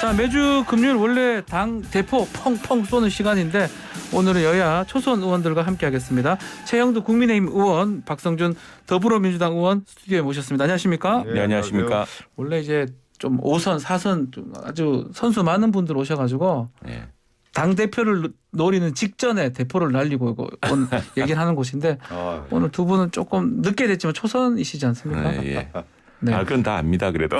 자, 매주 금요일 원래 당 대포 펑펑 쏘는 시간인데 오늘은 여야 초선 의원들과 함께하겠습니다. 최영두 국민의힘 의원, 박성준 더불어민주당 의원 스튜디오에 모셨습니다. 안녕하십니까? 네, 안녕하십니까? 원래 이제 좀 5선, 4선 좀 아주 선수 많은 분들 오셔가지고 네. 당 대표를 노리는 직전에 대포를 날리고 온 얘기를 하는 곳인데 오늘 두 분은 조금 늦게 됐지만 초선이시지 않습니까? 네, 예. 네. 그건 다 압니다. 그래도.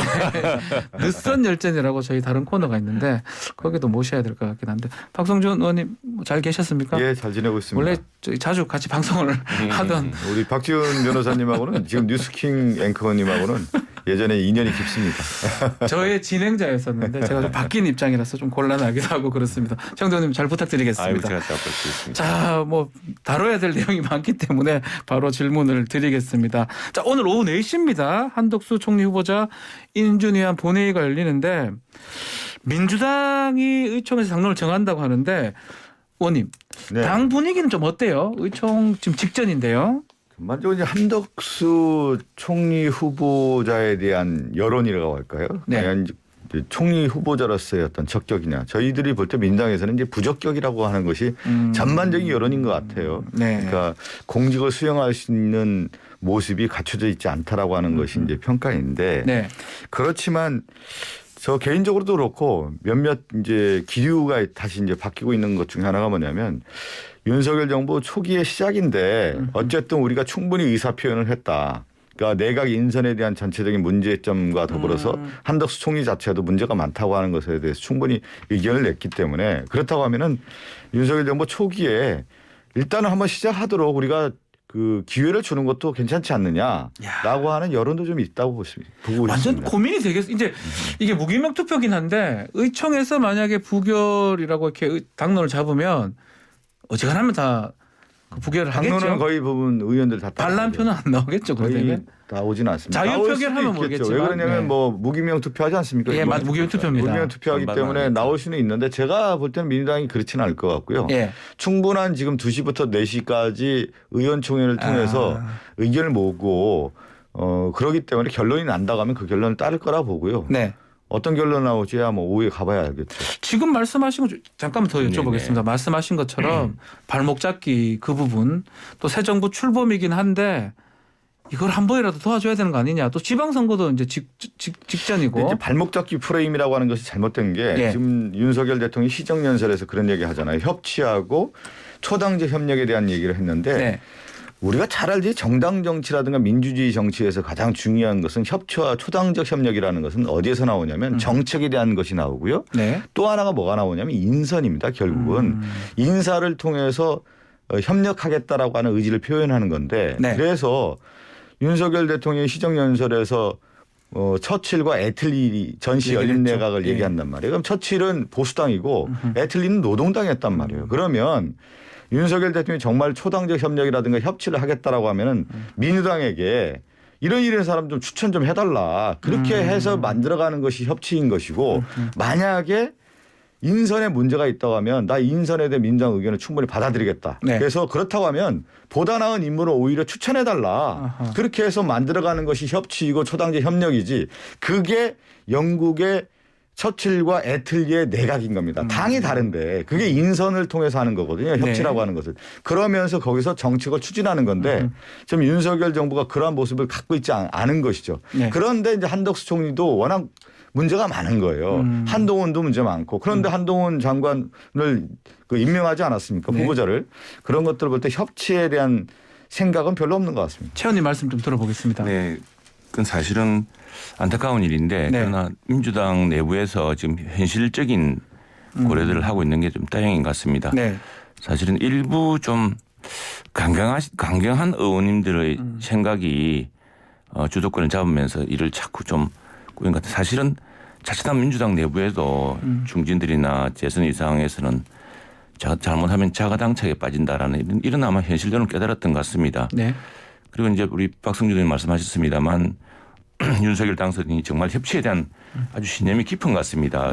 늦선 열전이라고 저희 다른 코너가 있는데 거기도 모셔야 될 것 같긴 한데 박성준 의원님 잘 계셨습니까? 예, 잘 지내고 있습니다. 원래 저희 자주 같이 방송을 하던 우리 박지훈 변호사님하고는 지금 뉴스킹 앵커님하고는 예전에 인연이 깊습니다. 저의 진행자였었는데 제가 좀 바뀐 입장이라서 좀 곤란하기도 하고 그렇습니다. 최영두 의원님 잘 아이고 부탁드리겠습니다. 제가 잘 부탁드리겠습니다. 자, 뭐 다뤄야 될 내용이 많기 때문에 바로 질문을 드리겠습니다. 자, 오늘 오후 4시입니다. 한덕수 총리 후보자 인준위원 본회의가 열리는데 민주당이 의총에서 당론을 정한다고 하는데 의원님, 네. 당 분위기는 좀 어때요? 의총 지금 직전인데요. 전반적으로 이제 한덕수 총리 후보자에 대한 여론이라고 할까요? 네. 과연 이제 총리 후보자로서의 어떤 적격이냐. 저희들이 볼 때 민당에서는 이제 부적격이라고 하는 것이 전반적인 여론인 것 같아요. 네. 그러니까 공직을 수행할 수 있는 모습이 갖춰져 있지 않다라고 하는 것이 이제 평가인데 네. 그렇지만 저 개인적으로도 그렇고 몇몇 이제 기류가 다시 이제 바뀌고 있는 것 중에 하나가 뭐냐면 윤석열 정부 초기의 시작인데 어쨌든 우리가 충분히 의사 표현을 했다. 그러니까 내각 인선에 대한 전체적인 문제점과 더불어서 한덕수 총리 자체도 문제가 많다고 하는 것에 대해서 충분히 의견을 냈기 때문에 그렇다고 하면은 윤석열 정부 초기에 일단은 한번 시작하도록 우리가 그 기회를 주는 것도 괜찮지 않느냐라고 하는 여론도 좀 있다고 보고 완전 있습니다. 고민이 되겠어요. 이제 이게 무기명 투표긴 한데 의총에서 만약에 부결이라고 이렇게 당론을 잡으면 어지간하면 다 부결을 하겠죠. 당론은 거의 부분 의원들 다 반란표는 안 나오겠죠. 거의 그러면 다 오지는 않습니다. 자유표결하면 나올 수도 있겠죠. 왜 모르겠지만. 그러냐면 네. 뭐 무기명 투표하지 않습니까? 예, 이번에? 무기명 투표입니다. 무기명 투표하기 반반은 때문에 아니죠. 나올 수는 있는데 제가 볼 때는 민주당이 그렇지는 않을 것 같고요. 예. 충분한 지금 2시부터 4시까지 의원총회를 통해서 의견을 모으고 그러기 때문에 결론이 난다고 하면 그 결론을 따를 거라 보고요. 네. 어떤 결론 나올지야 뭐 오후에 가봐야 알겠죠. 지금 말씀하신 거 잠깐만 더 여쭤보겠습니다. 네네. 말씀하신 것처럼 발목 잡기 그 부분 또 새 정부 출범이긴 한데 이걸 한 번이라도 도와줘야 되는 거 아니냐. 또 지방선거도 이제 직전이고. 이제 발목 잡기 프레임이라고 하는 것이 잘못된 게 예. 지금 윤석열 대통령이 시정연설에서 그런 얘기 하잖아요. 협치하고 초당제 협력에 대한 얘기를 했는데 네. 우리가 잘 알지 정당 정치라든가 민주주의 정치에서 가장 중요한 것은 협치와 초당적 협력이라는 것은 어디에서 나오냐면 정책에 대한 것이 나오고요. 네. 또 하나가 뭐가 나오냐면 인선입니다. 결국은 인사를 통해서 협력하겠다라고 하는 의지를 표현하는 건데 네. 그래서 윤석열 대통령이 시정연설에서 처칠과 애틀리 전시 열린 얘기를 했죠. 내각을 예. 얘기한단 말이에요. 그럼 처칠은 보수당이고 애틀리는 노동당이었단 말이에요. 그러면 윤석열 대통령이 정말 초당적 협력이라든가 협치를 하겠다라고 하면은 민주당에게 이런 사람 좀 추천 좀 해달라. 그렇게 해서 만들어가는 것이 협치인 것이고 만약에 인선에 문제가 있다고 하면 나 인선에 대한 민주당 의견을 충분히 받아들이겠다. 네. 그래서 그렇다고 하면 보다 나은 인물을 오히려 추천해달라. 아하. 그렇게 해서 만들어가는 것이 협치이고 초당제 협력이지. 그게 영국의 처칠과 애틀리의 내각인 겁니다. 당이 다른데 그게 인선을 통해서 하는 거거든요. 협치라고 네. 하는 것을. 그러면서 거기서 정책을 추진하는 건데 지금 윤석열 정부가 그러한 모습을 갖고 있지 않은 것이죠. 네. 그런데 이제 한덕수 총리도 워낙 문제가 많은 거예요. 한동훈도 문제 많고 그런데 한동훈 장관을 그 임명하지 않았습니까? 네. 후보자를. 그런 것들을 볼 때 협치에 대한 생각은 별로 없는 것 같습니다. 최 의원님 말씀 좀 들어보겠습니다. 네. 그건 사실은 안타까운 일인데 네. 그러나 민주당 내부에서 지금 현실적인 고려들을 하고 있는 게 좀 다행인 것 같습니다. 네. 사실은 일부 좀 강경한 의원님들의 생각이 주도권을 잡으면서 이를 자꾸 좀 꾸린 것 같아요. 사실은 자칫한 민주당 내부에도 중진들이나 재선 이상에서는 잘못하면 자가당착에 빠진다라는 이런 아마 현실들을 깨달았던 것 같습니다. 네. 그리고 이제 우리 박성준 의원 말씀하셨습니다만 윤석열 당선인이 정말 협치에 대한 아주 신념이 깊은 것 같습니다.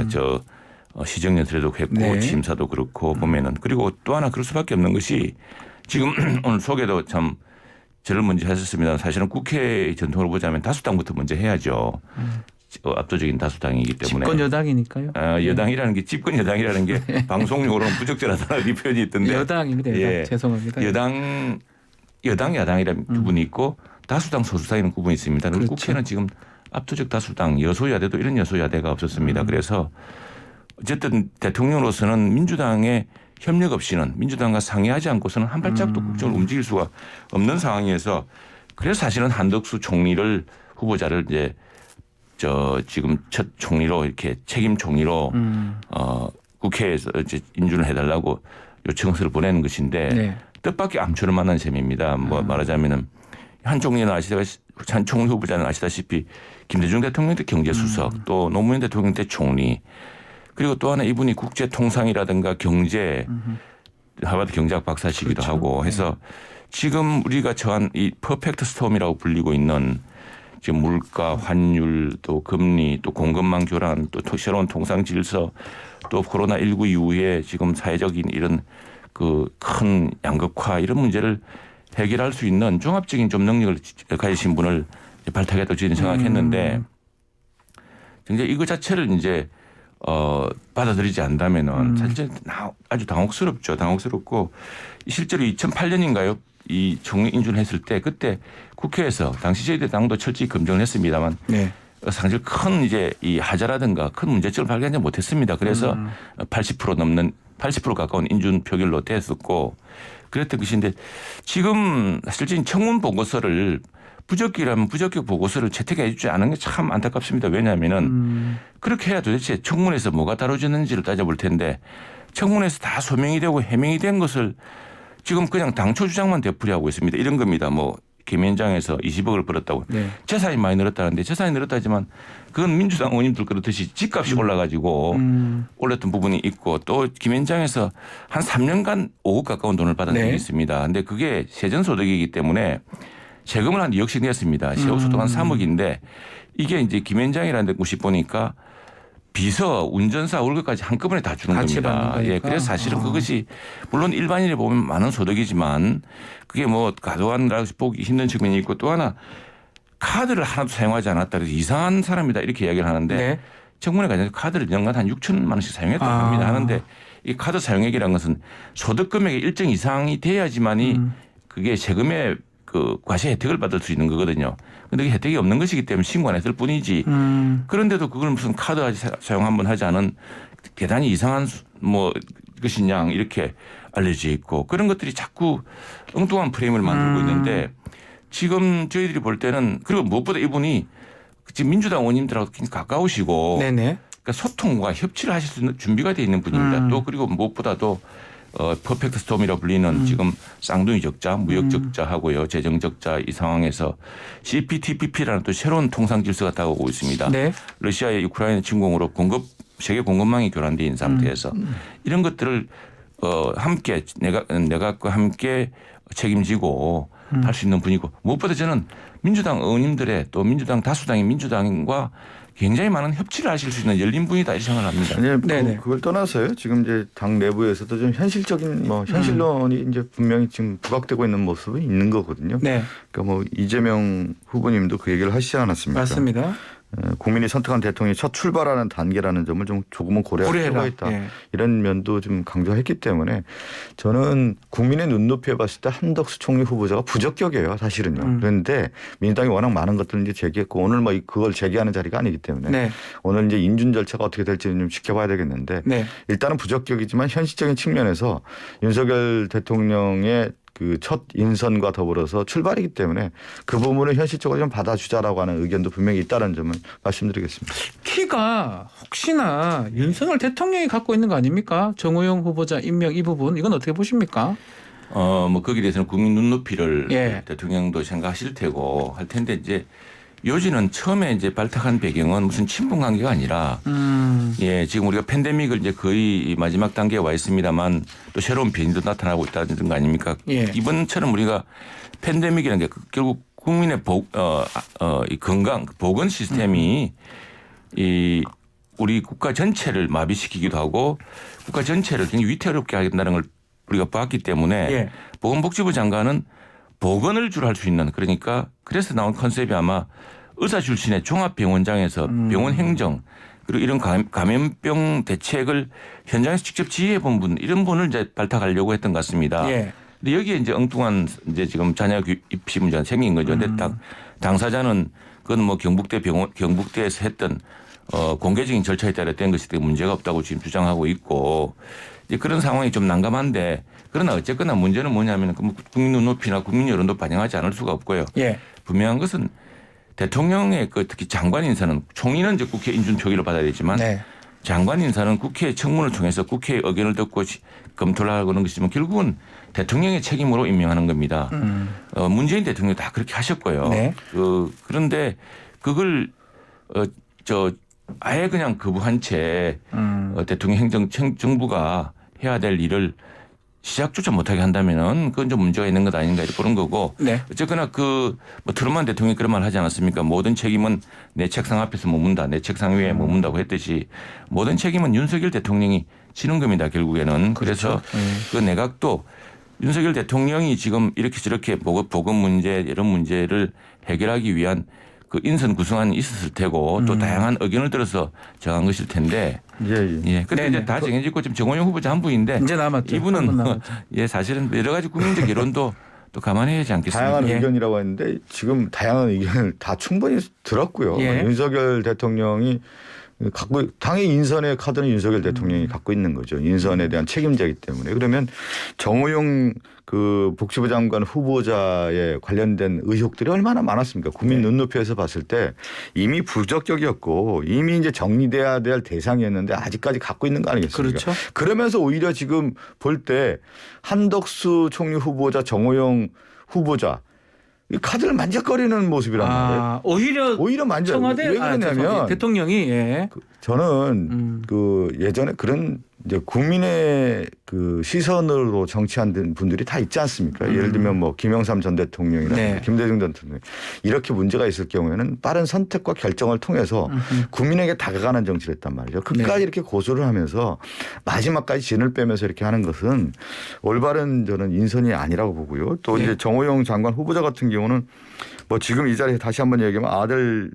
시정연설에도 했고 네. 취임사도 그렇고 보면은 그리고 또 하나 그럴 수밖에 없는 것이 지금 오늘 소개도 참 저를 먼저 하셨습니다. 사실은 국회의 전통을 보자면 다수당부터 먼저 해야죠. 압도적인 다수당이기 때문에 집권 여당이니까요. 여당이라는 게 집권 여당이라는 게 방송용으로는 부적절하다는 이 표현이 있던데 여당입니다. 여당. 예. 죄송합니다. 여당 야당이라는 구분이 있고 다수당 소수당이라는 구분이 있습니다. 그렇죠. 국회는 지금 압도적 다수당 여소야대도 이런 여소야대가 없었습니다. 그래서 어쨌든 대통령으로서는 민주당의 협력 없이는 민주당과 상의하지 않고서는 한 발짝도 국정을 움직일 수가 없는 상황이어서 그래서 사실은 한덕수 총리를 후보자를 이제 지금 첫 총리로 이렇게 책임 총리로 국회에서 이제 인준을 해달라고 요청서를 보내는 것인데 네. 뜻밖의 암초를 만난 셈입니다. 뭐 말하자면은 한 총리 후보자는 아시다시피 김대중 대통령 때 경제수석 또 노무현 대통령 때 총리 그리고 또 하나 이분이 국제통상이라든가 경제 하버드 경제학 박사시기도 그렇죠. 하고 해서 지금 우리가 처한 이 퍼펙트 스톰이라고 불리고 있는 지금 물가, 환율, 또 금리, 또 공급망 교란, 또 새로운 통상 질서, 또 코로나19 이후에 지금 사회적인 이런 그 큰 양극화 이런 문제를 해결할 수 있는 종합적인 좀 능력을 가지신 분을 발탁했다고 저희는 생각했는데 굉장히 이거 자체를 이제 받아들이지 않다면은 사실 아주 당혹스럽죠. 당혹스럽고 실제로 2008년인가요? 이 총리 인준했을 때 그때 국회에서 당시 저희들 당도 철저히 검증을 했습니다만 네. 사실 큰 이제 이 하자라든가 큰 문제점을 발견하지 못했습니다. 그래서 80% 가까운 인준 표결로 됐었고 그랬던 것인데 지금 실질적인 청문 보고서를 부적격이라면 부적격 보고서를 채택해 주지 않은 게 참 안타깝습니다. 왜냐하면은 그렇게 해야 도대체 청문회에서 뭐가 다뤄졌는지를 따져볼 텐데 청문회에서 다 소명이 되고 해명이 된 것을 지금 그냥 당초 주장만 되풀이하고 있습니다. 이런 겁니다. 뭐 김현장에서 20억을 벌었다고 네. 재산이 많이 늘었다는데 재산이 늘었다지만 그건 민주당 의원님들 그렇듯이 집값이 올라가지고 올랐던 부분이 있고 또 김현장에서 한 3년간 5억 가까운 돈을 받은 적이 네. 있습니다. 그런데 그게 세전소득이기 때문에 세금을 한 2억씩 냈습니다. 세후소득 한 3억인데 이게 이제 김현장이라는 곳이 보니까 비서, 운전사 월급까지 한꺼번에 다 주는 같이 겁니다. 받는 거니까. 예, 그래서 사실은 그것이 물론 일반인이 보면 많은 소득이지만 그게 뭐 과도한다고 보기 힘든 측면이 있고 또 하나 카드를 하나도 사용하지 않았다 그래서 이상한 사람이다 이렇게 이야기를 하는데 네. 청문회 과정에서 카드를 연간 한 6천만 원씩 사용했다고 합니다. 하는데 이 카드 사용액이라는 것은 소득 금액의 일정 이상이 돼야지만이 그게 세금의 그 과세 혜택을 받을 수 있는 거거든요. 그런데 그 혜택이 없는 것이기 때문에 신고 안 했을 뿐이지. 그런데도 그걸 무슨 카드 사용 한번 하지 않은 대단히 이상한 뭐 것이냐 이렇게 알려져 있고 그런 것들이 자꾸 엉뚱한 프레임을 만들고 있는데 지금 저희들이 볼 때는 그리고 무엇보다 이분이 지금 민주당 의원님들하고 굉장히 가까우시고 네네. 그러니까 소통과 협치를 하실 수 있는 준비가 되어 있는 분입니다. 또 그리고 무엇보다도 퍼펙트 스톰이라고 불리는 지금 쌍둥이 적자, 무역 적자하고요, 재정 적자 이 상황에서 CPTPP라는 또 새로운 통상 질서가 다가오고 있습니다. 네. 러시아의 우크라이나 침공으로 세계 공급망이 교란되어 있는 상태에서 이런 것들을 함께 내각과 함께 책임지고 할 수 있는 분이고 무엇보다 저는 민주당 의원님들의 또 민주당 다수당인 민주당과 굉장히 많은 협치를 하실 수 있는 열린 분이다 이렇게 생각을 합니다. 아니, 네네. 그걸 떠나서요. 지금 이제 당 내부에서도 좀 현실적인 뭐 현실론이 이제 분명히 지금 부각되고 있는 모습이 있는 거거든요. 네. 그러니까 뭐 이재명 후보님도 그 얘기를 하시지 않았습니까? 맞습니다. 국민이 선택한 대통령이 첫 출발하는 단계라는 점을 좀 조금은 고려할 필요가 있다. 예. 이런 면도 좀 강조했기 때문에 저는 국민의 눈높이에 봤을 때 한덕수 총리 후보자가 부적격이에요. 사실은요. 그런데 민주당이 워낙 많은 것들을 이제 제기했고 오늘 뭐 그걸 제기하는 자리가 아니기 때문에 네. 오늘 이제 인준 절차가 어떻게 될지는 좀 지켜봐야 되겠는데 네. 일단은 부적격이지만 현실적인 측면에서 윤석열 대통령의 그 첫 인선과 더불어서 출발이기 때문에 그 부분을 현실적으로 좀 받아주자라고 하는 의견도 분명히 있다는 점을 말씀드리겠습니다. 키가 혹시나 윤석열 대통령이 갖고 있는 거 아닙니까? 정호영 후보자 임명 이 부분 이건 어떻게 보십니까? 뭐 거기에 대해서는 국민 눈높이를 예. 대통령도 생각하실 테고 할 텐데 이제 요지는 처음에 이제 발탁한 배경은 무슨 친분 관계가 아니라 예, 지금 우리가 팬데믹을 이제 거의 마지막 단계에 와 있습니다만 또 새로운 변이도 나타나고 있다는 거 아닙니까? 예. 이번처럼 우리가 팬데믹이라는 게 결국 국민의 이 건강 보건 시스템이 이 우리 국가 전체를 마비시키기도 하고 국가 전체를 굉장히 위태롭게 하겠다는 걸 우리가 봤기 때문에 예. 보건복지부 장관은 보건을 주로 할 수 있는 그러니까 그래서 나온 컨셉이 아마 의사 출신의 종합병원장에서 병원 행정 그리고 이런 감염병 대책을 현장에서 직접 지휘해 본 분 이런 분을 이제 발탁하려고 했던 것 같습니다. 예. 근데 여기에 이제 엉뚱한 이제 지금 자녀 입시 문제가 생긴 거죠. 근데 딱 당사자는 그건 뭐 경북대에서 했던 공개적인 절차에 따라 된 것이 때문에 문제가 없다고 지금 주장하고 있고 이제 그런 상황이 좀 난감한데 그러나 어쨌거나 문제는 뭐냐면 국민 눈높이나 국민 여론도 반영하지 않을 수가 없고요. 예. 분명한 것은 대통령의 그 특히 장관 인사는 총리는 이제 국회 인준 표기를 받아야 되지만 네. 장관 인사는 국회 청문을 통해서 국회의 의견을 듣고 검토를 하는 것이지만 결국은 대통령의 책임으로 임명하는 겁니다. 문재인 대통령이 다 그렇게 하셨고요. 네. 그런데 그걸 아예 그냥 거부한 채 대통령 정부가 해야 될 일을 시작조차 못하게 한다면은 그건 좀 문제가 있는 것 아닌가 이렇게 보는 거고. 네. 어쨌거나 뭐 트루먼 대통령이 그런 말 하지 않았습니까? 모든 책임은 내 책상 앞에서 머문다. 내 책상 위에 머문다고 했듯이 모든 책임은 윤석열 대통령이 지는 겁니다. 결국에는. 그래서 그 내각도 윤석열 대통령이 지금 이렇게 저렇게 보건 문제 이런 문제를 해결하기 위한 그 인선 구성안이 있었을 테고 또 다양한 의견을 들어서 정한 것일 텐데. 예. 근데 이제 다 정해지고 지금 정호영 후보자 한 분인데 이제 남았죠. 이분은 예 사실은 여러 가지 국민적 여론도 또 감안해야 하지 않겠습니까? 다양한 예. 의견이라고 했는데 지금 다양한 의견을 다 충분히 들었고요. 예. 윤석열 대통령이 당연히 인선의 카드는 윤석열 대통령이 갖고 있는 거죠. 인선에 대한 책임자이기 때문에. 그러면 정호영 그 복지부 장관 후보자에 관련된 의혹들이 얼마나 많았습니까? 국민 눈높이에서 봤을 때 이미 부적격이었고 이미 이제 정리돼야 될 대상이었는데 아직까지 갖고 있는 거 아니겠습니까? 그렇죠. 그러면서 오히려 지금 볼 때 한덕수 총리 후보자 정호영 후보자 이 카드를 만져거리는 모습이란 말이에요. 오히려 만져. 청와대 왜 그러냐면 대통령이 예. 저는 그 예전에 그런 이제 국민의 그 시선으로 정치한 분들이 다 있지 않습니까? 예를 들면 뭐 김영삼 전 대통령이나 네. 김대중 전 대통령 이렇게 문제가 있을 경우에는 빠른 선택과 결정을 통해서 국민에게 다가가는 정치를 했단 말이죠. 끝까지 네. 이렇게 고수를 하면서 마지막까지 진을 빼면서 이렇게 하는 것은 올바른 저는 인선이 아니라고 보고요. 또 네. 이제 정호영 장관 후보자 같은 경우는 뭐 지금 이 자리에 다시 한번 얘기하면 아들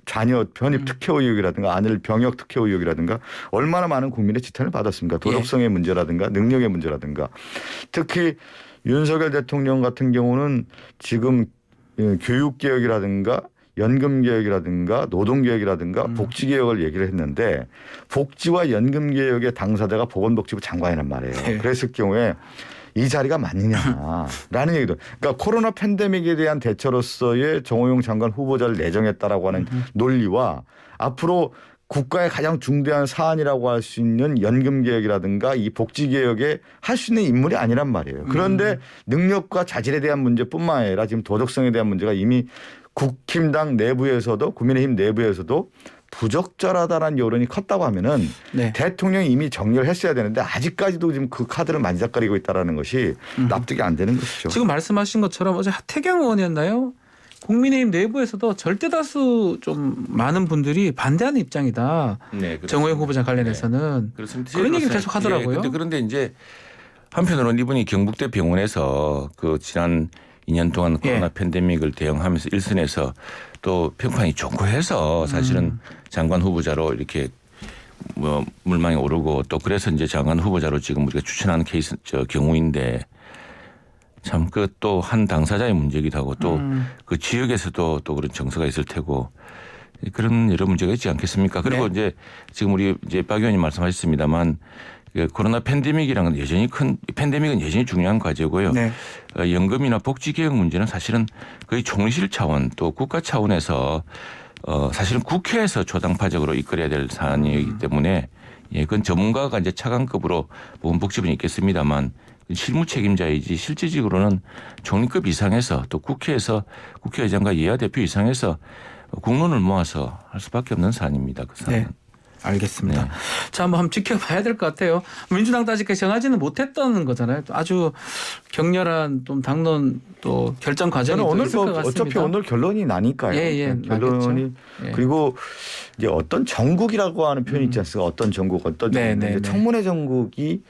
자녀 편입 특혜 의혹이라든가 아들 병역 특혜 의혹이라든가 얼마나 많은 국민의 지탄을 받았습니까? 도덕성의 문제라든가 능력의 문제라든가 특히 윤석열 대통령 같은 경우는 지금 교육개혁이라든가 연금개혁이라든가 노동개혁이라든가 복지개혁을 얘기를 했는데 복지와 연금개혁의 당사자가 보건복지부 장관이란 말이에요. 네. 그랬을 경우에 이 자리가 맞느냐라는 얘기도. 그러니까 코로나 팬데믹에 대한 대처로서의 정호영 장관 후보자를 내정했다라고 하는 논리와 앞으로 국가의 가장 중대한 사안이라고 할 수 있는 연금개혁이라든가 이 복지개혁에 할 수 있는 인물이 아니란 말이에요. 그런데 능력과 자질에 대한 문제뿐만 아니라 지금 도덕성에 대한 문제가 이미 국힘당 내부에서도 국민의힘 내부에서도 부적절하다는 여론이 컸다고 하면은 네. 대통령이 이미 정리를 했어야 되는데 아직까지도 지금 그 카드를 만지작거리고 있다라는 것이 납득이 안 되는 것이죠. 지금 말씀하신 것처럼 어제 하태경 의원이었나요? 국민의힘 내부에서도 절대 다수 좀 많은 분들이 반대하는 입장이다. 네, 정호영 후보자 관련해서는 네, 그렇습니다. 그런 얘기를 계속 하더라고요. 그런데 이제 한편으로는 이분이 경북대 병원에서 그 지난 2년 동안 코로나 팬데믹을 대응하면서 일선에서 또 평판이 좋고 해서 사실은 장관 후보자로 이렇게 뭐 물망에 오르고 또 그래서 이제 장관 후보자로 지금 우리가 추천하는 케이스 경우인데 참 그 또 한 당사자의 문제이기도 하고 또 그 지역에서도 또 그런 정서가 있을 테고 그런 여러 문제가 있지 않겠습니까? 그리고 네. 이제 지금 우리 이제 박 의원님 말씀하셨습니다만 코로나 팬데믹이라는 건 여전히 팬데믹은 여전히 중요한 과제고요. 네. 연금이나 복지 개혁 문제는 사실은 거의 총리실 차원 또 국가 차원에서 사실은 국회에서 초당파적으로 이끌어야 될 사안이기 때문에 예, 그건 전문가가 이제 차관급으로 보건복지부는 있겠습니다만 실무 책임자이지 실질적으로는 총리급 이상에서 또 국회에서 국회의장과 예하 대표 이상에서 국론을 모아서 할 수밖에 없는 사안입니다. 그 사안은. 네. 알겠습니다. 네. 자, 한번 지켜봐야 될 것 같아요. 민주당도 아직까지 정하지는 못했다는 거잖아요. 또 아주 격렬한 좀 당론 또 결정 과정이 저는 오늘 있을 것 같습니다. 어차피 오늘 결론이 나니까요. 예, 결론이 예. 그리고 이제 어떤 전국이라고 하는 표현이 있지 않습니까? 어떤 전국, 어떤 네, 전국. 네, 네. 청문회 전국이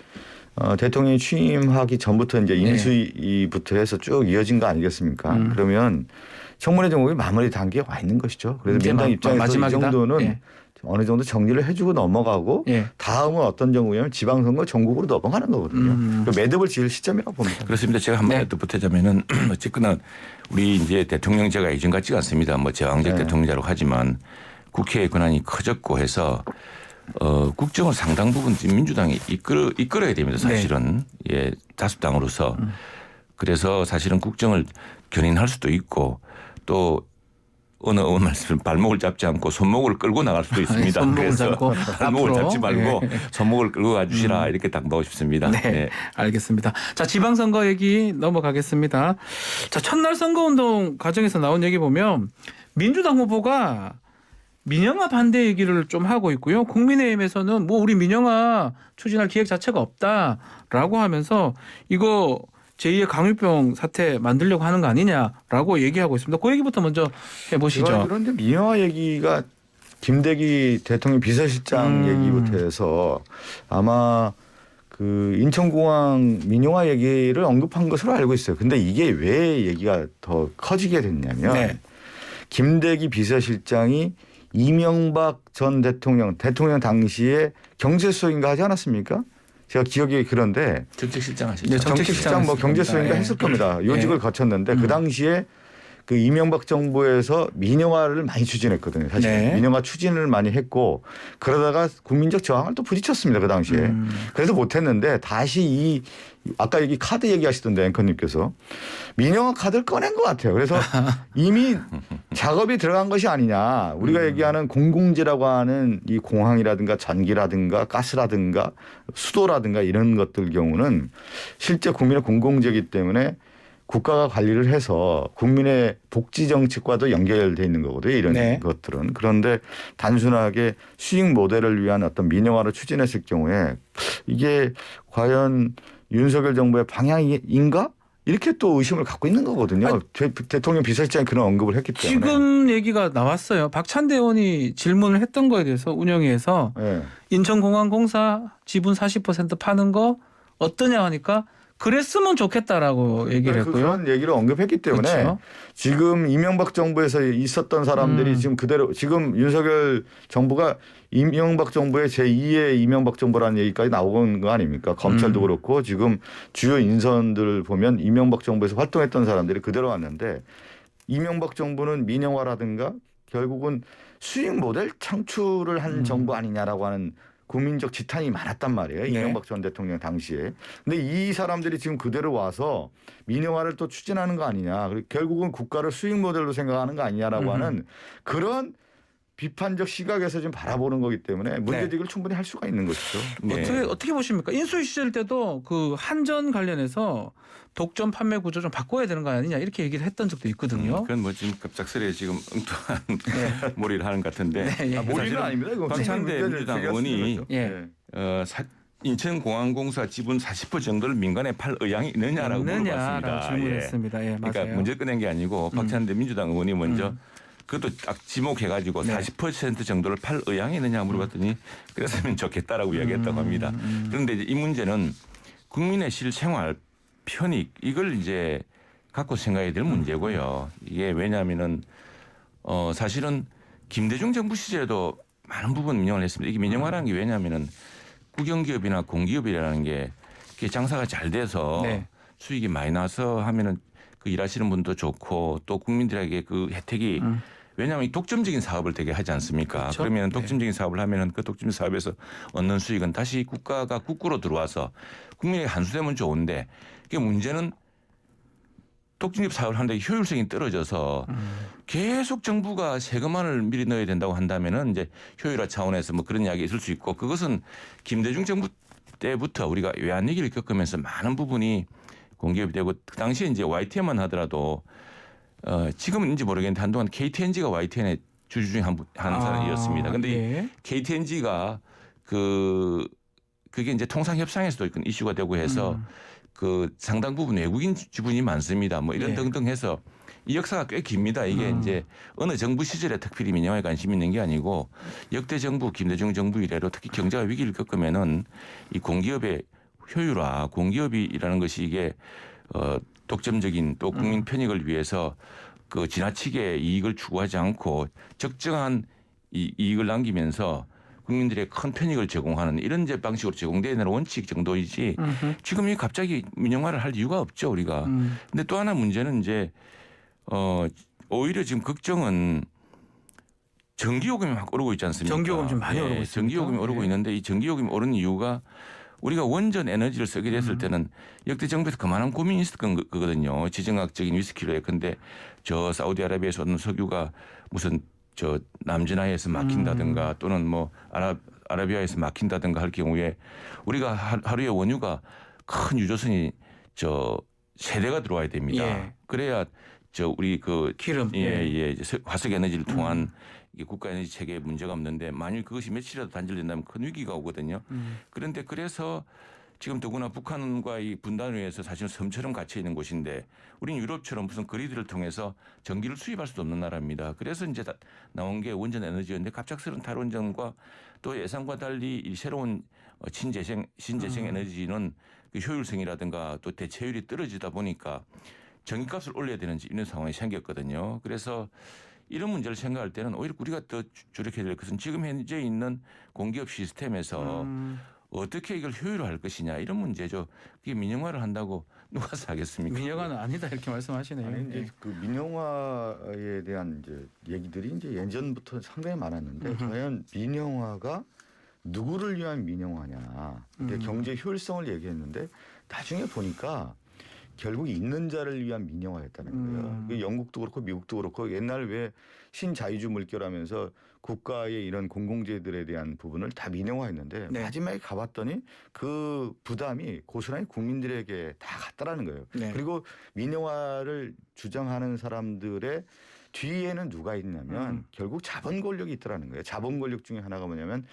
대통령이 취임하기 전부터 이제 인수위부터 해서 쭉 이어진 거 아니겠습니까? 그러면 청문회 정국이 마무리 단계에 와 있는 것이죠. 그래서 이제 민주당 입장에서 마지막이다? 이 정도는 예. 어느 정도 정리를 해주고 넘어가고 예. 다음은 어떤 정국이냐면 지방선거 전국으로 넘어가는 거거든요. 그 매듭을 지을 시점이라고 봅니다. 그렇습니다. 제가 한 마디 더 보태자면은 어쨌거나 우리 이제 대통령제가 이전 같지가 않습니다. 뭐 제왕적 네. 대통령제라고 하지만 국회의 권한이 커졌고 해서 국정을 상당 부분 지금 민주당이 이끌어야 됩니다. 사실은 예 다수당으로서 그래서 사실은 국정을 견인할 수도 있고 또 어느 말씀 발목을 잡지 않고 손목을 끌고 나갈 수도 있습니다. 손목을 그래서 잡고 발목을 앞으로. 잡지 말고 예. 손목을 끌고 가주시라 이렇게 당부하고 싶습니다. 네, 예. 알겠습니다. 자, 지방선거 얘기 넘어가겠습니다. 자, 첫날 선거운동 과정에서 나온 얘기 보면 민주당 후보가 민영화 반대 얘기를 좀 하고 있고요. 국민의힘에서는 뭐 우리 민영화 추진할 기획 자체가 없다라고 하면서 이거 제2의 강유병 사태 만들려고 하는 거 아니냐라고 얘기하고 있습니다. 그 얘기부터 먼저 해보시죠. 그런데 민영화 얘기가 김대기 대통령 비서실장 얘기부터 해서 아마 그 인천공항 민영화 얘기를 언급한 것으로 알고 있어요. 근데 이게 왜 얘기가 더 커지게 됐냐면 네. 김대기 비서실장이 이명박 전 대통령 당시에 경제수석인가 하지 않았습니까? 제가 기억이 그런데 정책실장 하시죠. 네, 정책실장 뭐 경제수석인가 예. 했을 겁니다. 요직을 예. 거쳤는데 그 당시에 그 이명박 정부에서 민영화를 많이 추진했거든요. 사실 네. 민영화 추진을 많이 했고 그러다가 국민적 저항을 또 부딪혔습니다. 그 당시에. 그래서 못했는데 다시 이 아까 여기 카드 얘기하시던데 앵커님께서 민영화 카드를 꺼낸 것 같아요. 그래서 이미 작업이 들어간 것이 아니냐. 우리가 얘기하는 공공재라고 하는 이 공항이라든가 전기라든가 가스라든가 수도라든가 이런 것들 경우는 실제 국민의 공공재이기 때문에 국가가 관리를 해서 국민의 복지 정책과도 연결돼 있는 거거든요. 이런 네. 것들은. 그런데 단순하게 수익 모델을 위한 어떤 민영화를 추진했을 경우에 이게 과연 윤석열 정부의 방향인가? 이렇게 또 의심을 갖고 있는 거거든요. 대통령 비서실장이 그런 언급을 했기 때문에. 지금 얘기가 나왔어요. 박찬대 의원이 질문을 했던 거에 대해서 운영위에서 네. 인천공항공사 지분 40% 파는 거 어떠냐 하니까 그랬으면 좋겠다라고 얘기를 했고요. 그런 얘기를 언급했기 때문에 그렇죠. 지금 이명박 정부에서 있었던 사람들이 지금 그대로 지금 윤석열 정부가 이명박 정부의 제2의 이명박 정부라는 얘기까지 나오는 거 아닙니까? 검찰도 그렇고 지금 주요 인선들 보면 이명박 정부에서 활동했던 사람들이 그대로 왔는데 이명박 정부는 민영화라든가 결국은 수익 모델 창출을 한 정부 아니냐라고 하는 국민적 지탄이 많았단 말이에요. 이명박 전 대통령 당시에. 근데 이 사람들이 지금 그대로 와서 민영화를 또 추진하는 거 아니냐. 그리고 결국은 국가를 수익 모델로 생각하는 거 아니냐라고 하는 그런 비판적 시각에서 지금 바라보는 거기 때문에 문제제기를 충분히 할 수가 있는 것이죠. 네. 어떻게 보십니까? 인수위 시절 때도 그 한전 관련해서 독점 판매 구조 좀 바꿔야 되는 거 아니냐 이렇게 얘기를 했던 적도 있거든요. 그건 뭐 지금 갑작스레 지금 엉뚱한 몰이를 하는 것 같은데 네, 예. 몰입은 사실은 아닙니다. 이거 박찬대 민주당 의원이 예. 인천공항공사 지분 40% 정도를 민간에 팔 의향이 있느냐라고 물어봤습니다. 질문했습니다. 예, 맞아요. 그러니까 문제 꺼낸 게 아니고 박찬대 민주당 의원이 먼저 그것도 딱 지목해가지고 네. 40% 정도를 팔 의향이 있느냐 물어봤더니 그랬으면 좋겠다라고 이야기했다고 합니다. 그런데 이제 이 문제는 국민의 실생활 편익 이걸 이제 갖고 생각해야 될 문제고요. 이게 왜냐하면은 사실은 김대중 정부 시절에도 많은 부분 민영화를 했습니다. 이게 민영화라는 게 왜냐하면은 국영기업이나 공기업이라는 게 이게 장사가 잘 돼서 네. 수익이 많이 나서 하면은 그 일하시는 분도 좋고 또 국민들에게 그 혜택이 왜냐하면 이 독점적인 사업을 되게 하지 않습니까? 그렇죠? 그러면 독점적인 사업을 하면은 그 독점 사업에서 얻는 수익은 다시 국가가 국구로 들어와서 국민에게 한수되면 좋은데 이게 문제는 독점적 사업을 하는데 효율성이 떨어져서 계속 정부가 세금만을 미리 넣어야 된다고 한다면은 이제 효율화 차원에서 뭐 그런 이야기 있을 수 있고 그것은 김대중 정부 때부터 우리가 외환위기를 겪으면서 많은 부분이 공기업이 되고 그 당시에 이제 YTN만 하더라도 지금은인지 모르겠는데 한동안 KTNG가 YTN의 주주 중에 한 사람이었습니다. 그런데 예. 이 KTNG가 그게 이제 통상 협상에서도 이슈가 되고 해서 그 상당 부분 외국인 지분이 많습니다. 뭐 이런 예. 등등 해서 이 역사가 꽤 깁니다. 이게 이제 어느 정부 시절에 특별히 민영화에 관심이 있는 게 아니고 역대 정부 김대중 정부 이래로 특히 경제가 위기를 겪으면은 이 공기업의 효율화, 공기업이라는 것이 이게 독점적인 또 국민 편익을 위해서 그 지나치게 이익을 추구하지 않고 적정한 이익을 남기면서 국민들의 큰 편익을 제공하는 이런 이제 방식으로 제공되는 원칙 정도이지 지금 이 갑자기 민영화를 할 이유가 없죠 우리가. 근데 또 하나 문제는 이제 오히려 지금 걱정은 전기요금이 막 오르고 있지 않습니까? 전기요금 좀 많이 오르고 있습니다. 전기요금이 오르고 있는데 이 전기요금이 오르는 이유가 우리가 원전 에너지를 쓰게 됐을 때는 역대 정부에서 그만한 고민이 있을 거거든요. 지정학적인 리스크로. 근데 저 사우디아라비아에서 오는 석유가 무슨 저 남진아에서 막힌다든가 또는 뭐 아라비아에서 막힌다든가 할 경우에 우리가 하루에 원유가 큰 유조선이 저 세대가 들어와야 됩니다. 예. 그래야 저 우리 그 기름 예. 화석 에너지를 통한 이게 국가 에너지 체계에 문제가 없는데 만일 그것이 며칠이라도 단절된다면 큰 위기가 오거든요. 그런데 그래서 지금 더구나 북한과 이 분단을 위해서 사실은 섬처럼 갇혀 있는 곳인데 우리는 유럽처럼 무슨 그리드를 통해서 전기를 수입할 수도 없는 나라입니다. 그래서 이제 나온 게 원전 에너지였는데 갑작스러운 탈원전과 또 예상과 달리 이 새로운 신재생 에너지는 그 효율성이라든가 또 대체율이 떨어지다 보니까 전기값을 올려야 되는 이런 상황이 생겼거든요. 그래서 이런 문제를 생각할 때는 오히려 우리가 더 주력해야 될 것은 지금 현재 있는 공기업 시스템에서 어떻게 이걸 효율화할 것이냐 이런 문제죠. 그게 민영화를 한다고 누가 사겠습니까? 민영화는 아니다 이렇게 말씀하시네요. 아니 이제 예. 그 민영화에 대한 이제 얘기들이 이제 예전부터 상당히 많았는데 과연 민영화가 누구를 위한 민영화냐. 근데 경제 효율성을 얘기했는데 나중에 보니까 결국 있는 자를 위한 민영화였다는 거예요. 그 영국도 그렇고 미국도 그렇고 옛날 왜 신자유주의 물결하면서 국가의 이런 공공재들에 대한 부분을 다 민영화했는데 네. 마지막에 가봤더니 그 부담이 고스란히 국민들에게 다 갔다라는 거예요. 네. 그리고 민영화를 주장하는 사람들의 뒤에는 누가 있냐면 결국 자본 권력이 있더라는 거예요. 자본 권력 중에 하나가 뭐냐면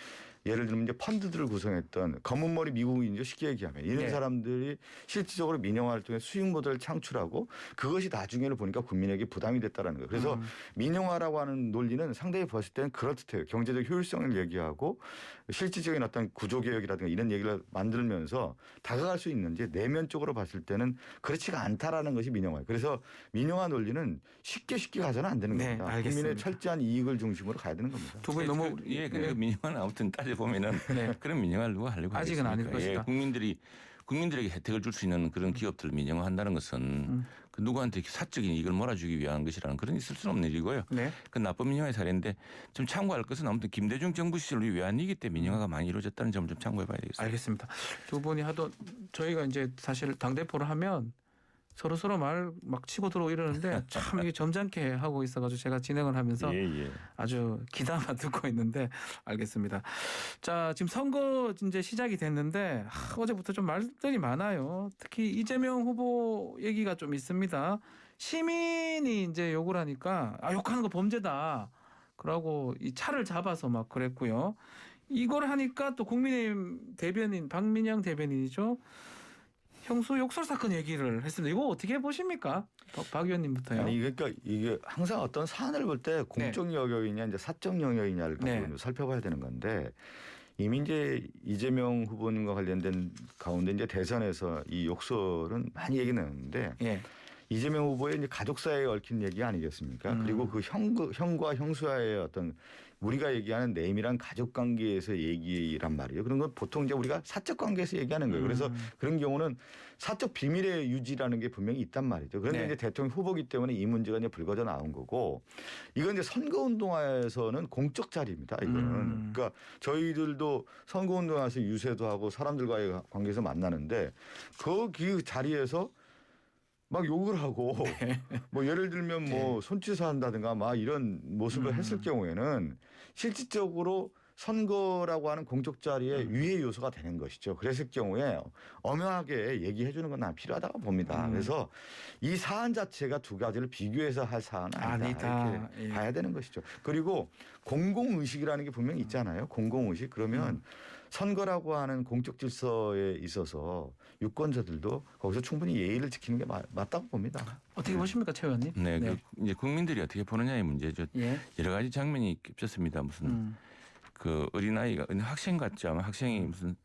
예를 들면 이제 펀드들을 구성했던 검은 머리 미국인이죠. 쉽게 얘기하면 이런 네. 사람들이 실질적으로 민영화를 통해 수익 모델을 창출하고 그것이 나중에는 보니까 국민에게 부담이 됐다라는 거예요. 그래서 민영화라고 하는 논리는 상당히 봤을 때는 그렇듯해요. 경제적 효율성을 얘기하고 실질적인 어떤 구조개혁이라든가 이런 얘기를 만들면서 다가갈 수 있는지 내면적으로 봤을 때는 그렇지가 않다라는 것이 민영화예요. 그래서 민영화 논리는 쉽게 가서는 안 되는 네, 겁니다. 알겠습니다. 국민의 철저한 이익을 중심으로 가야 되는 겁니다. 두 분이 너무 예, 그 민영화는 아무튼 따져보면은 네. 그런 민영화를 누가 하려고 아직은 하겠습니까? 아닐 것이다. 국민들에게 혜택을 줄 수 있는 그런 기업들을 민영화한다는 것은 그 누구한테 사적인 이익을 몰아주기 위한 것이라는 그런 있을 수는 없는 일이고요. 네. 그 나쁜 민영화의 사례인데 좀 참고할 것은 아무튼 김대중 정부 시절 우리 외환위기 때 민영화가 많이 이루어졌다는 점을 좀 참고해봐야 되겠습니다. 알겠습니다. 두 분이 하던 저희가 이제 사실 당대표를 하면 서로 말 막 치고 들어오고 이러는데 참 이게 점잖게 하고 있어가지고 제가 진행을 하면서 예. 아주 기다만 듣고 있는데 알겠습니다. 자 지금 선거 이제 시작이 됐는데 어제부터 좀 말들이 많아요. 특히 이재명 후보 얘기가 좀 있습니다. 시민이 이제 욕을 하니까 욕하는 거 범죄다. 그러고 이 차를 잡아서 막 그랬고요. 이걸 하니까 또 국민의힘 대변인 박민영 대변인이죠. 형수 욕설 사건 얘기를 했습니다. 이거 어떻게 보십니까? 박 의원님부터요. 아니 그러니까 이게 항상 어떤 사안을 볼 때 공적 영역이냐 이제 사적 영역이냐를 네. 살펴봐야 되는 건데 이미 이제 이재명 후보님과 관련된 가운데 이제 대선에서 이 욕설은 많이 얘기 나왔는데 예. 이재명 후보의 이제 가족사에 얽힌 얘기 아니겠습니까? 그리고 그 형과 형수와의 어떤 우리가 얘기하는 내밀한 가족 관계에서 얘기란 말이에요. 그런 건 보통 이제 우리가 사적 관계에서 얘기하는 거예요. 그래서 그런 경우는 사적 비밀의 유지라는 게 분명히 있단 말이죠. 그런데 네. 이제 대통령 후보기 때문에 이 문제가 이제 불거져 나온 거고 이건 이제 선거운동화에서는 공적 자리입니다. 이거는. 그러니까 저희들도 선거운동화에서 유세도 하고 사람들과의 관계에서 만나는데 그 자리에서 막 욕을 하고 뭐 예를 들면 뭐 손치사한다든가 막 이런 모습을 했을 경우에는 실질적으로 선거라고 하는 공적 자리에 유해 요소가 되는 것이죠. 그랬을 경우에 엄연하게 얘기해 주는 건 난 필요하다고 봅니다. 그래서 이 사안 자체가 두 가지를 비교해서 할 사안은 아니다. 이렇게 예. 봐야 되는 것이죠. 그리고 공공의식이라는 게 분명히 있잖아요. 공공의식. 그러면 선거라고 하는 공적 질서에 있어서 유권자들도 거기서 충분히 예의를 지키는 게 맞다고 봅니다. 어떻게 보십니까, 최 의원님? 네, 그 이제 국민들이 어떻게 보느냐의 문제죠. 예. 여러 가지 장면이 겹쳤습니다. 무슨 그 어린아이가 학생 같죠. 아마 학생이 무슨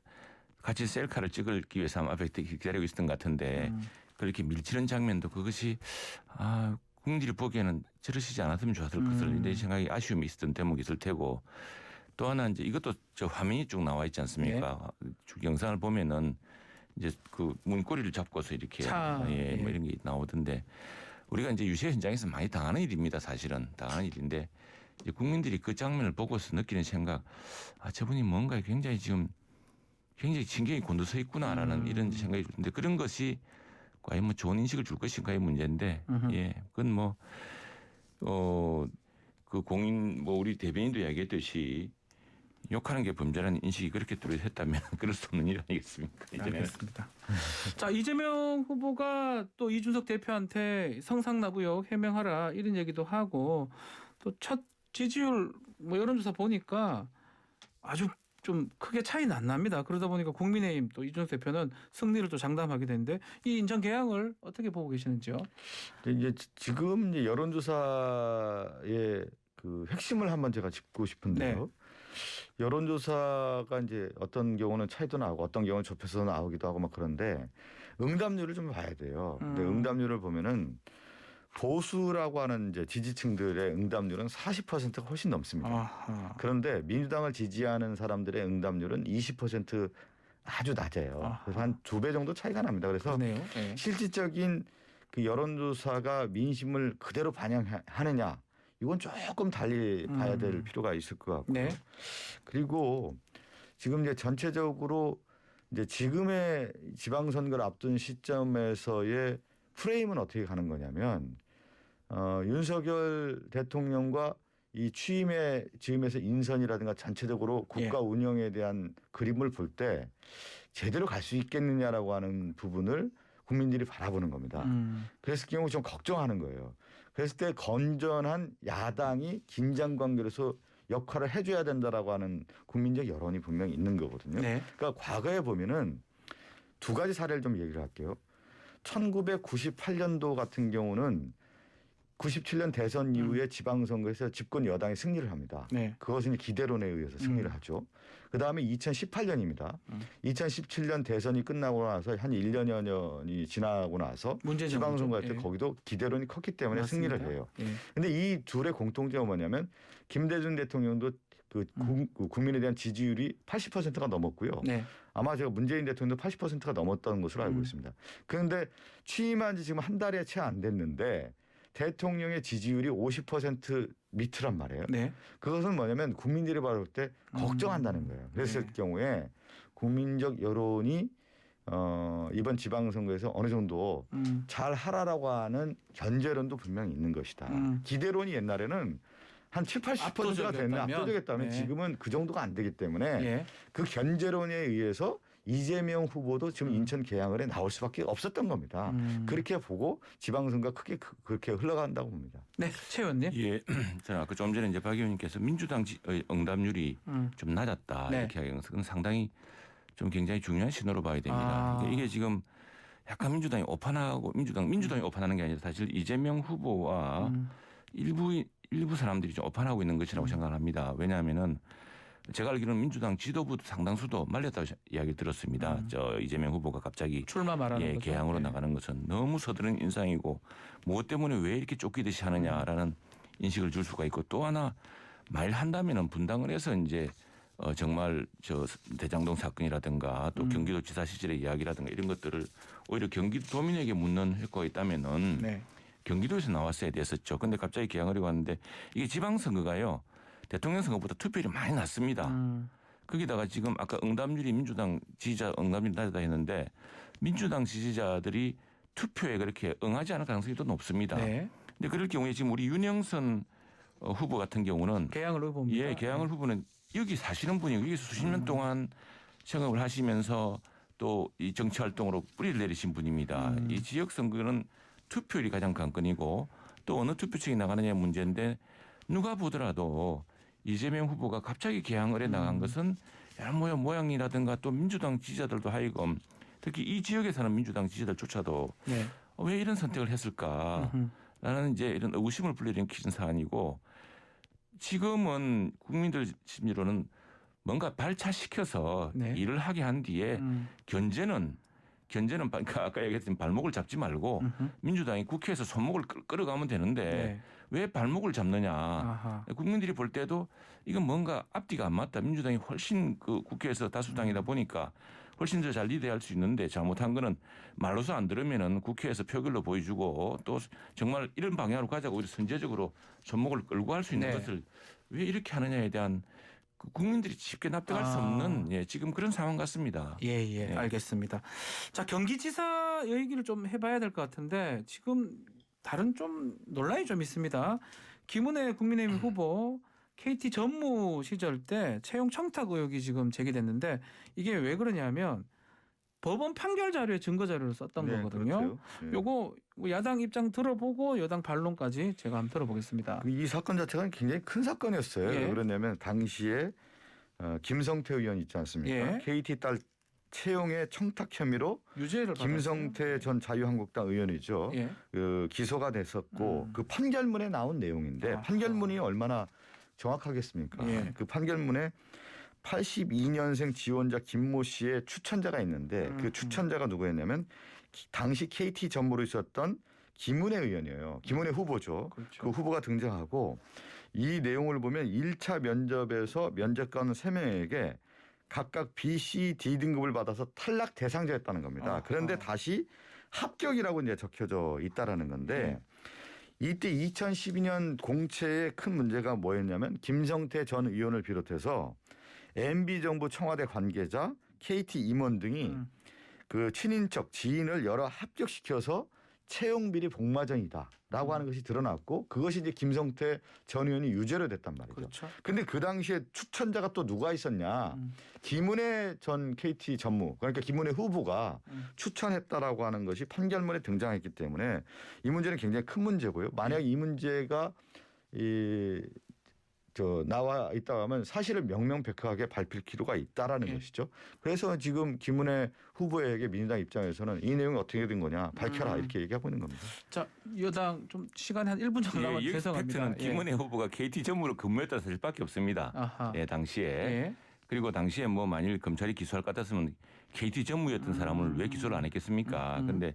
같이 셀카를 찍기 위해서 아마 앞에 기다리고 있었던 것 같은데 그렇게 밀치는 장면도 그것이 국민들이 보기에는 저러시지 않았으면 좋았을 것을 내 생각에 아쉬움이 있었던 대목이 있을 테고 또 하나 이제 이것도 저 화면이 쭉 나와 있지 않습니까? 쭉 영상을 보면은 이제 그 문고리를 잡고서 이렇게 뭐 이런 게 나오던데 우리가 이제 유세 현장에서 많이 당하는 일입니다. 사실은 당하는 일인데 이제 국민들이 그 장면을 보고서 느끼는 생각, 저분이 뭔가 굉장히 지금 굉장히 진경이 곤두서 있구나라는 이런 생각이 드는데 그런 것이 과연 뭐 좋은 인식을 줄 것인가의 문제인데, 그건 그 공인 우리 대변인도 이야기했듯이 욕하는 게 범죄라는 인식이 그렇게 뚜렷했다면 그럴 수 없는 일 아니겠습니까? 이제는. 알겠습니다. 자, 이재명 후보가 또 이준석 대표한테 성상납 의혹 해명하라 이런 얘기도 하고 또 첫 지지율 여론조사 보니까 아주 좀 크게 차이 안 납니다. 그러다 보니까 국민의힘 또 이준석 대표는 승리를 또 장담하게 되는데 이 인천 개항을 어떻게 보고 계시는지요? 이제 지금 이제 여론조사의 그 핵심을 한번 제가 짚고 싶은데요. 여론조사가 이제 어떤 경우는 차이도 나고 어떤 경우는 좁혀서 나오기도 하고 막 그런데 응답률을 좀 봐야 돼요. 근데 응답률을 보면은 보수라고 하는 이제 지지층들의 응답률은 40%가 훨씬 넘습니다. 아하. 그런데 민주당을 지지하는 사람들의 응답률은 20% 아주 낮아요. 그래서 한 2배 정도 차이가 납니다. 그래서 그러네요. 네. 실질적인 그 여론조사가 민심을 그대로 반영하느냐 이건 조금 달리 봐야 될 필요가 있을 것 같고요. 네. 그리고 지금 이제 전체적으로 이제 지금의 지방선거를 앞둔 시점에서의 프레임은 어떻게 가는 거냐면 윤석열 대통령과 이 취임의 즈음에서 인선이라든가 전체적으로 국가 운영에 대한 그림을 볼 때 제대로 갈 수 있겠느냐라고 하는 부분을 국민들이 바라보는 겁니다. 그랬을 경우 좀 걱정하는 거예요. 그랬을 때 건전한 야당이 긴장 관계로서 역할을 해줘야 된다라고 하는 국민적 여론이 분명히 있는 거거든요. 네. 그러니까 과거에 보면은 두 가지 사례를 좀 얘기를 할게요. 1998년도 같은 경우는 97년 대선 이후에 지방선거에서 집권 여당이 승리를 합니다. 네. 그것은 기대론에 의해서 승리를 하죠. 그다음에 2018년입니다. 2017년 대선이 끝나고 나서 한 1년여 년이 지나고 나서 지방선거 할 때 거기도 기대론이 컸기 때문에 맞습니다. 승리를 해요. 예. 그런데 이 둘의 공통점은 뭐냐면 김대중 대통령도 그 국민에 대한 지지율이 80%가 넘었고요. 네. 아마 제가 문재인 대통령도 80%가 넘었다는 것으로 알고 있습니다. 그런데 취임한 지 지금 한 달에 채 안 됐는데 대통령의 지지율이 50% 밑이란 말이에요. 네. 그것은 뭐냐면 국민들이 바라볼 때 걱정한다는 거예요. 그랬을 경우에 국민적 여론이 이번 지방선거에서 어느 정도 잘 하라라고 하는 견제론도 분명히 있는 것이다. 기대론이 옛날에는 한 70~80%가 됐는데 압도적이었다면 지금은 그 정도가 안 되기 때문에 그 견제론에 의해서 이재명 후보도 지금 인천 개항을에 나올 수밖에 없었던 겁니다. 그렇게 보고 지방선거가 크게 그렇게 흘러간다고 봅니다. 네, 최 의원님. 예, 저는 아까 좀 전에 이제 박 의원님께서 민주당 응답률이 좀 낮았다 이렇게 하는 것은 상당히 좀 굉장히 중요한 신호로 봐야 됩니다. 이게 지금 약간 민주당이 오판하고 민주당이 오판하는 게 아니라 사실 이재명 후보와 일부 사람들이 좀 오판하고 있는 것이라고 생각을 합니다. 왜냐하면은 제가 알기로는 민주당 지도부 상당수도 말렸다고 이야기 들었습니다. 저 이재명 후보가 갑자기 출마 말하는 거죠. 개항으로 나가는 것은 너무 서두른 인상이고 무엇 때문에 왜 이렇게 쫓기듯이 하느냐라는 인식을 줄 수가 있고 또 하나 말한다면은 분당을 해서 이제 정말 저 대장동 사건이라든가 또 경기도지사 시절의 이야기라든가 이런 것들을 오히려 경기도민에게 묻는 효과가 있다면은 경기도에서 나왔어야 됐었죠. 근데 갑자기 개항하려고 하는데 이게 지방선거가요. 대통령 선거보다 투표율이 많이 낮습니다. 거기다가 지금 아까 응답률이 민주당 지지자 응답률이 낮다 했는데 민주당 지지자들이 투표에 그렇게 응하지 않을 가능성이 더 높습니다. 그런데 그럴 경우에 지금 우리 윤영선 후보 같은 경우는 개항을 후보입니다. 예, 개항을 후보는 여기 사시는 분이고 여기서 수십 년 동안 생업을 하시면서 또 이 정치 활동으로 뿌리를 내리신 분입니다. 이 지역 선거는 투표율이 가장 관건이고 또 어느 투표층이 나가느냐의 문제인데 누가 보더라도 이재명 후보가 갑자기 개항을 해 나간 것은 여러 모양이라든가 또 민주당 지지자들도 하여금 특히 이 지역에 사는 민주당 지지자들조차도 왜 이런 선택을 했을까라는 이제 이런 의구심을 불러일으키는 사안이고 지금은 국민들 심리로는 뭔가 발차시켜서 일을 하게 한 뒤에 견제는 견제는 그러니까 아까 얘기했던 발목을 잡지 말고 민주당이 국회에서 손목을 끌어가면 되는데 네. 왜 발목을 잡느냐. 아하. 국민들이 볼 때도 이건 뭔가 앞뒤가 안 맞다. 민주당이 훨씬 그 국회에서 다수당이다 보니까 훨씬 더 잘 리드할 수 있는데 잘못한 거는 말로서 안 들으면은 국회에서 표결로 보여주고 또 정말 이런 방향으로 가자고 오히려 선제적으로 손목을 끌고 할 수 있는 네. 것을 왜 이렇게 하느냐에 대한 그 국민들이 쉽게 납득할 수 없는 예, 지금 그런 상황 같습니다. 예, 네. 알겠습니다. 자, 경기지사 얘기를 좀 해봐야 될 것 같은데 지금 다른 좀 논란이 좀 있습니다. 김은혜 국민의힘 후보 KT 전무 시절 때 채용 청탁 의혹이 지금 제기됐는데 이게 왜 그러냐면 법원 판결 자료에 증거 자료를 썼던 네, 거거든요. 그렇죠. 네. 요거 야당 입장 들어보고 여당 반론까지 제가 한번 들어보겠습니다. 이 사건 자체가 굉장히 큰 사건이었어요. 예. 왜 그러냐면 당시에 김성태 의원 있지 않습니까? 예. KT 딸 채용의 청탁 혐의로 유죄를 김성태 전 자유한국당 의원이죠. 예. 그 기소가 됐었고 그 판결문에 나온 내용인데 아하. 판결문이 얼마나 정확하겠습니까? 예. 그 판결문에 82년생 지원자 김모 씨의 추천자가 있는데 그 추천자가 누구였냐면 당시 KT 전무로 있었던 김은혜 의원이에요. 김은혜 후보죠. 그렇죠. 그 후보가 등장하고 이 내용을 보면 1차 면접에서 면접관 3명에게 각각 B, C, D 등급을 받아서 탈락 대상자였다는 겁니다. 아하. 그런데 다시 합격이라고 이제 적혀져 있다라는 건데 이때 2012년 공채의 큰 문제가 뭐였냐면 김성태 전 의원을 비롯해서 MB정부 청와대 관계자, KT 임원 등이 그 친인척 지인을 여러 합격시켜서 채용 비리 복마전이다라고 하는 것이 드러났고 그것이 이제 김성태 전 의원이 유죄로 됐단 말이죠. 그렇죠. 근데 그 당시에 추천자가 또 누가 있었냐? 김은혜 전 KT 전무 그러니까 김은혜 후보가 추천했다라고 하는 것이 판결문에 등장했기 때문에 이 문제는 굉장히 큰 문제고요. 만약 이 문제가 나와 있다고 하면 사실을 명명백백하게 밝힐 필요가 있다라는 예. 것이죠. 그래서 지금 김은혜 후보에게 민주당 입장에서는 이 내용이 어떻게 된 거냐 밝혀라 이렇게 얘기하고 있는 겁니다. 자, 여당 좀 시간이 한 1분 정도 남았 이 죄송합니다. 팩트는 김은혜 후보가 KT 전무로 근무했다는 사실밖에 없습니다. 아하. 예, 당시에. 예. 그리고 당시에 뭐 만일 검찰이 기소할 것 같았으면 KT 전무였던 사람을 왜 기소를 안 했겠습니까? 그런데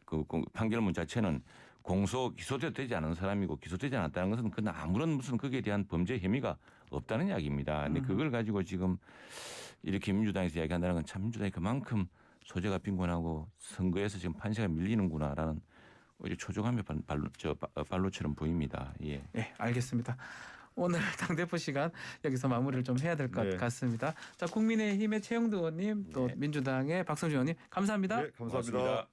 그 판결문 자체는 공소 기소도 되지 않은 사람이고 기소되지 않았다는 것은 그건 아무런 무슨 거기에 대한 범죄 혐의가 없다는 이야기입니다. 근데 그걸 가지고 지금 이렇게 민주당에서 이야기한다는 건 참 민주당이 그만큼 소재가 빈곤하고 선거에서 지금 판세가 밀리는구나라는 오히려 초조함의 발로처럼 보입니다. 예. 네, 알겠습니다. 오늘 당대표 시간 여기서 마무리를 좀 해야 될 것 네. 같습니다. 자, 국민의힘의 최영두 의원님 또 민주당의 박성준 의원님 감사합니다. 네, 감사합니다. 고맙습니다.